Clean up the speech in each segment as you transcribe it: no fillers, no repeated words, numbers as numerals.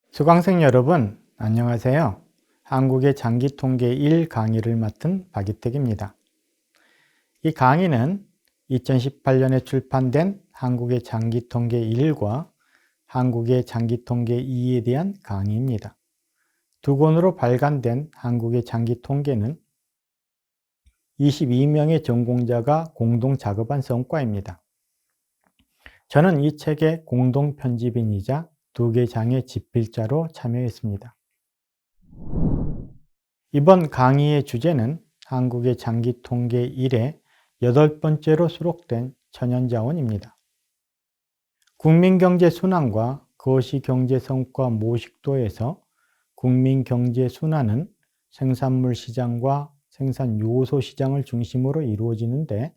수강생 여러분, 안녕하세요. 한국의 장기통계 1 강의를 맡은 박이택입니다. 이 강의는 2018년에 출판된 한국의 장기통계 1과 한국의 장기통계 2에 대한 강의입니다. 두 권으로 발간된 한국의 장기통계는 22명의 전공자가 공동 작업한 성과입니다. 저는 이 책의 공동 편집인이자 두 개 장의 집필자로 참여했습니다. 이번 강의의 주제는 한국의 장기통계 1의 8번째로 수록된 천연자원입니다. 국민경제순환과 거시경제성과 모식도에서 국민경제순환은 생산물 시장과 생산요소 시장을 중심으로 이루어지는데,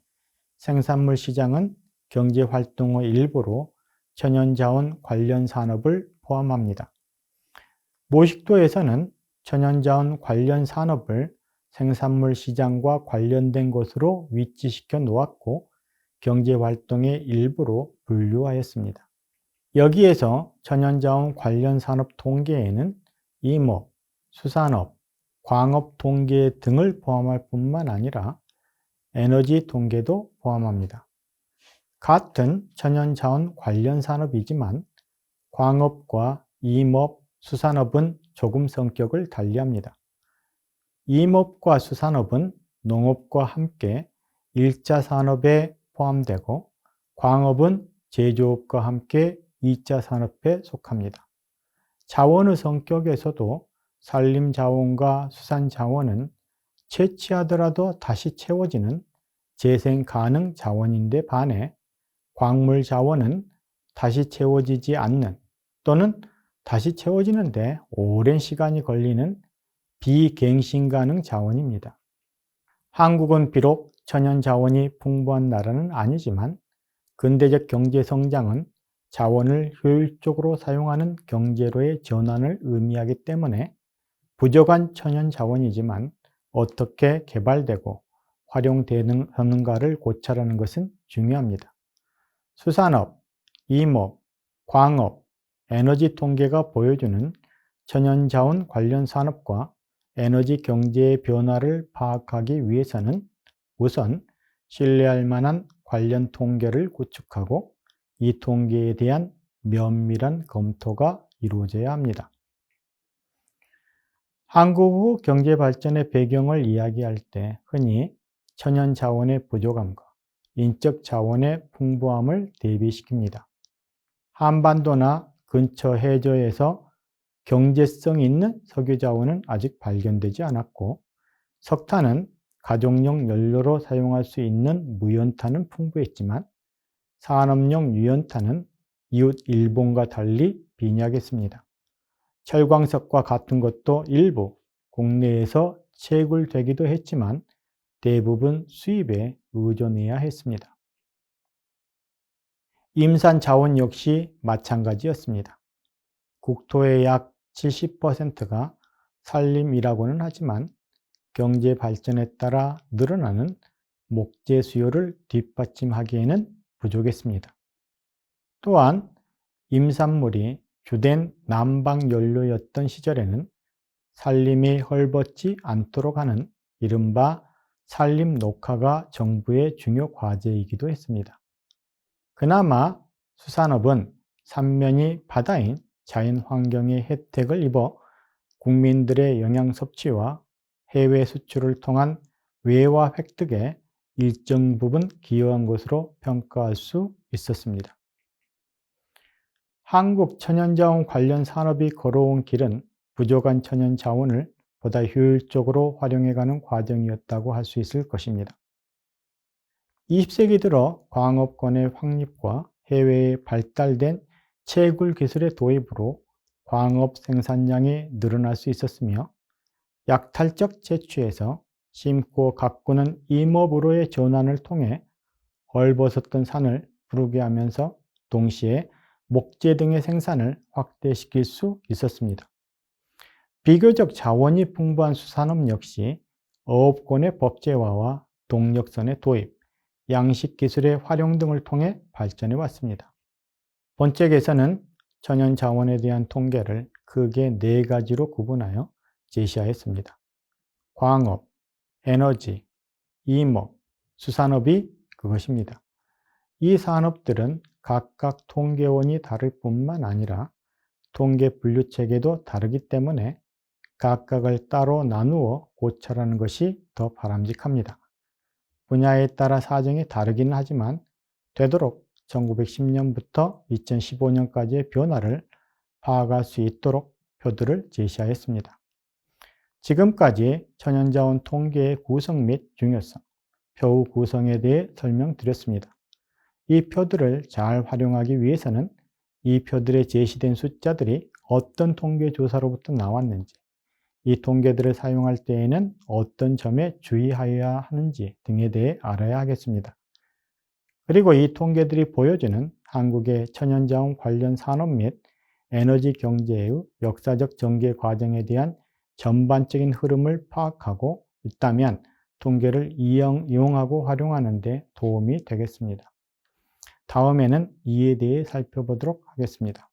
생산물 시장은 경제활동의 일부로 천연자원 관련 산업을 포함합니다. 모식도에서는 천연자원 관련 산업을 생산물 시장과 관련된 것으로 위치시켜 놓았고 경제활동의 일부로 분류하였습니다. 여기에서 천연자원 관련 산업 통계에는 임업, 수산업, 광업 통계 등을 포함할 뿐만 아니라 에너지 통계도 포함합니다. 같은 천연자원 관련 산업이지만 광업과 임업, 수산업은 조금 성격을 달리합니다. 임업과 수산업은 농업과 함께 1차 산업에 포함되고, 광업은 제조업과 함께 2차 산업에 속합니다. 자원의 성격에서도 산림자원과 수산자원은 채취하더라도 다시 채워지는 재생 가능 자원인데 반해, 광물자원은 다시 채워지지 않는 또는 다시 채워지는데 오랜 시간이 걸리는 비갱신 가능 자원입니다. 한국은 비록 천연자원이 풍부한 나라는 아니지만 근대적 경제성장은 자원을 효율적으로 사용하는 경제로의 전환을 의미하기 때문에 부족한 천연자원이지만 어떻게 개발되고 활용되는가를 고찰하는 것은 중요합니다. 수산업, 임업, 광업, 에너지 통계가 보여주는 천연자원 관련 산업과 에너지 경제의 변화를 파악하기 위해서는 우선 신뢰할 만한 관련 통계를 구축하고 이 통계에 대한 면밀한 검토가 이루어져야 합니다. 한국 경제 발전의 배경을 이야기할 때 흔히 천연자원의 부족함과 인적 자원의 풍부함을 대비시킵니다. 한반도나 근처 해저에서 경제성 있는 석유 자원은 아직 발견되지 않았고, 석탄은 가정용 연료로 사용할 수 있는 무연탄은 풍부했지만 산업용 유연탄은 이웃 일본과 달리 빈약했습니다. 철광석과 같은 것도 일부 국내에서 채굴되기도 했지만 대부분 수입에 의존해야 했습니다. 임산 자원 역시 마찬가지였습니다. 국토의 약 70%가 산림이라고는 하지만 경제 발전에 따라 늘어나는 목재 수요를 뒷받침하기에는 부족했습니다. 또한 임산물이 주된 난방 연료였던 시절에는 산림이 헐벗지 않도록 하는 이른바 산림 녹화가 정부의 중요 과제이기도 했습니다. 그나마 수산업은 삼면이 바다인 자연 환경의 혜택을 입어 국민들의 영양 섭취와 해외 수출을 통한 외화 획득에 일정 부분 기여한 것으로 평가할 수 있었습니다. 한국 천연자원 관련 산업이 걸어온 길은 부족한 천연자원을 보다 효율적으로 활용해가는 과정이었다고 할 수 있을 것입니다. 20세기 들어 광업권의 확립과 해외에 발달된 채굴 기술의 도입으로 광업 생산량이 늘어날 수 있었으며, 약탈적 채취에서 심고 가꾸는 임업으로의 전환을 통해 헐벗었던 산을 푸르게 하면서 동시에 목재 등의 생산을 확대시킬 수 있었습니다. 비교적 자원이 풍부한 수산업 역시 어업권의 법제화와 동력선의 도입, 양식 기술의 활용 등을 통해 발전해 왔습니다. 본책에서는 천연 자원에 대한 통계를 크게 4가지로 구분하여 제시하였습니다. 광업, 에너지, 임업, 수산업이 그것입니다. 이 산업들은 각각 통계원이 다를 뿐만 아니라 통계 분류 체계도 다르기 때문에 각각을 따로 나누어 고찰하는 것이 더 바람직합니다. 분야에 따라 사정이 다르기는 하지만 되도록 1910년부터 2015년까지의 변화를 파악할 수 있도록 표들을 제시하였습니다. 지금까지 천연자원 통계의 구성 및 중요성, 표 구성에 대해 설명드렸습니다. 이 표들을 잘 활용하기 위해서는 이 표들에 제시된 숫자들이 어떤 통계조사로부터 나왔는지, 이 통계들을 사용할 때에는 어떤 점에 주의하여야 하는지 등에 대해 알아야 하겠습니다. 그리고 이 통계들이 보여주는 한국의 천연자원 관련 산업 및 에너지 경제의 역사적 전개 과정에 대한 전반적인 흐름을 파악하고 있다면 통계를 이용하고 활용하는 데 도움이 되겠습니다. 다음에는 이에 대해 살펴보도록 하겠습니다.